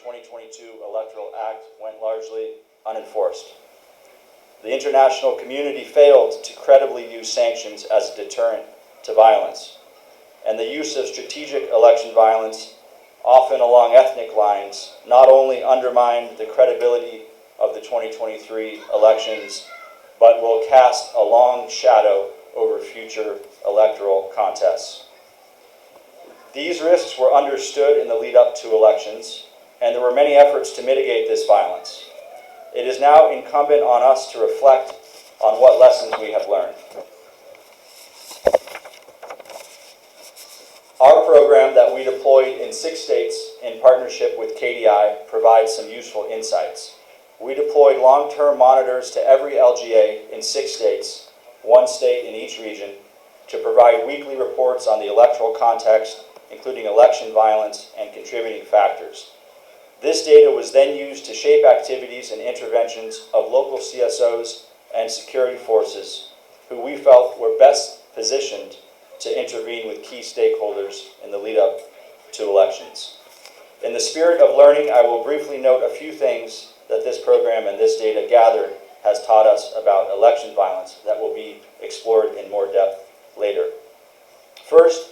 2022 Electoral Act went largely unenforced. The international community failed to credibly use sanctions as a deterrent to violence, and the use of strategic election violence, often along ethnic lines, not only undermined the credibility of the 2023 elections, but will cast a long shadow over future electoral contests. These risks were understood in the lead up to elections, and there were many efforts to mitigate this violence. It is now incumbent on us to reflect on what lessons we have learned. Our program that we deployed in 6 states in partnership with KDI provides some useful insights. We deployed long-term monitors to every LGA in 6 states, 1 state in each region, to provide weekly reports on the electoral context, including election violence and contributing factors. This data was then used to shape activities and interventions of local CSOs and security forces who we felt were best positioned to intervene with key stakeholders in the lead up to elections. In the spirit of learning, I will briefly note a few things that this program and this data gathered has taught us about election violence that will be explored in more depth later. First,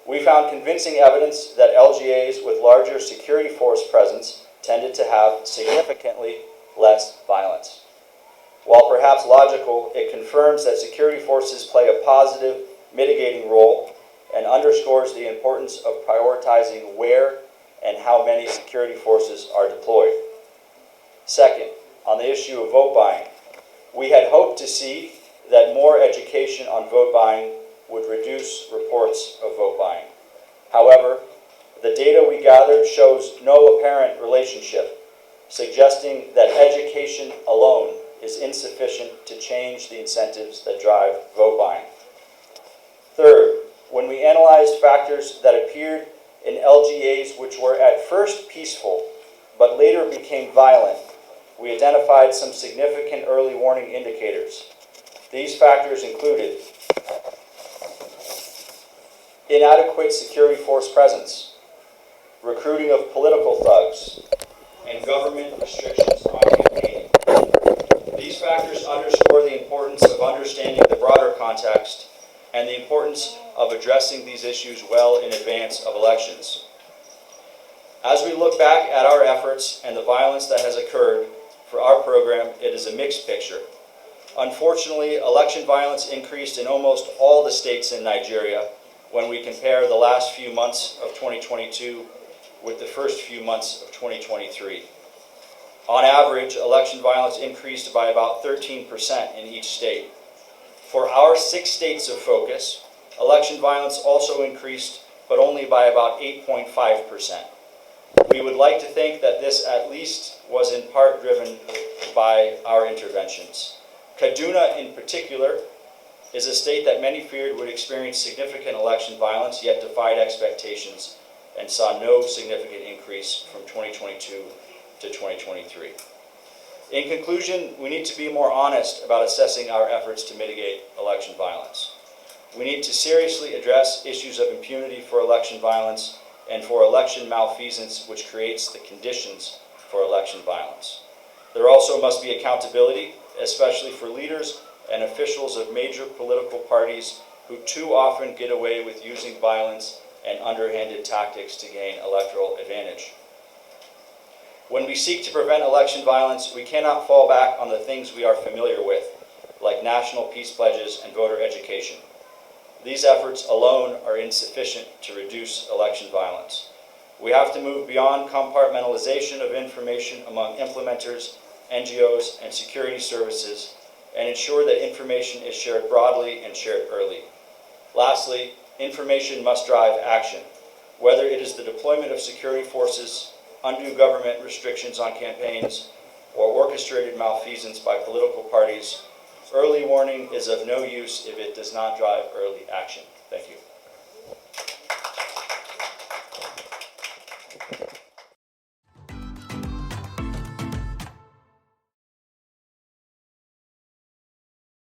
we found convincing evidence that LGAs with larger security force presence tended to have significantly less violence. While perhaps logical, it confirms that security forces play a positive mitigating role and underscores the importance of prioritizing where and how many security forces are deployed. Second, on the issue of vote buying, we had hoped to see that more education on vote buying would reduce reports of vote buying. However, the data we gathered shows no apparent relationship, suggesting that education alone is insufficient to change the incentives that drive vote buying. Third, when we analyzed factors that appeared in LGAs which were at first peaceful but later became violent, we identified some significant early warning indicators. These factors included inadequate security force presence, recruiting of political thugs, and government restrictions on campaigning. These factors underscore the importance of understanding the broader context and the importance of addressing these issues well in advance of elections. As we look back at our efforts and the violence that has occurred for our program, it is a mixed picture. Unfortunately, election violence increased in almost all the states in Nigeria when we compare the last few months of 2022 with the first few months of 2023. On average, election violence increased by about 13% in each state. For our 6 states of focus, election violence also increased, but only by about 8.5%. We would like to think that this at least was in part driven by our interventions. Kaduna in particular is a state that many feared would experience significant election violence, yet defied expectations and saw no significant increase from 2022 to 2023. In conclusion, we need to be more honest about assessing our efforts to mitigate election violence. We need to seriously address issues of impunity for election violence and for election malfeasance, which creates the conditions for election violence. There also must be accountability, especially for leaders and officials of major political parties who too often get away with using violence and underhanded tactics to gain electoral advantage. When we seek to prevent election violence, we cannot fall back on the things we are familiar with, like national peace pledges and voter education. These efforts alone are insufficient to reduce election violence. We have to move beyond compartmentalization of information among implementers, NGOs, and security services, and ensure that information is shared broadly and shared early. Lastly, information must drive action, whether it is the deployment of security forces, undue government restrictions on campaigns, or orchestrated malfeasance by political parties. Early warning is of no use if it does not drive early action. Thank you.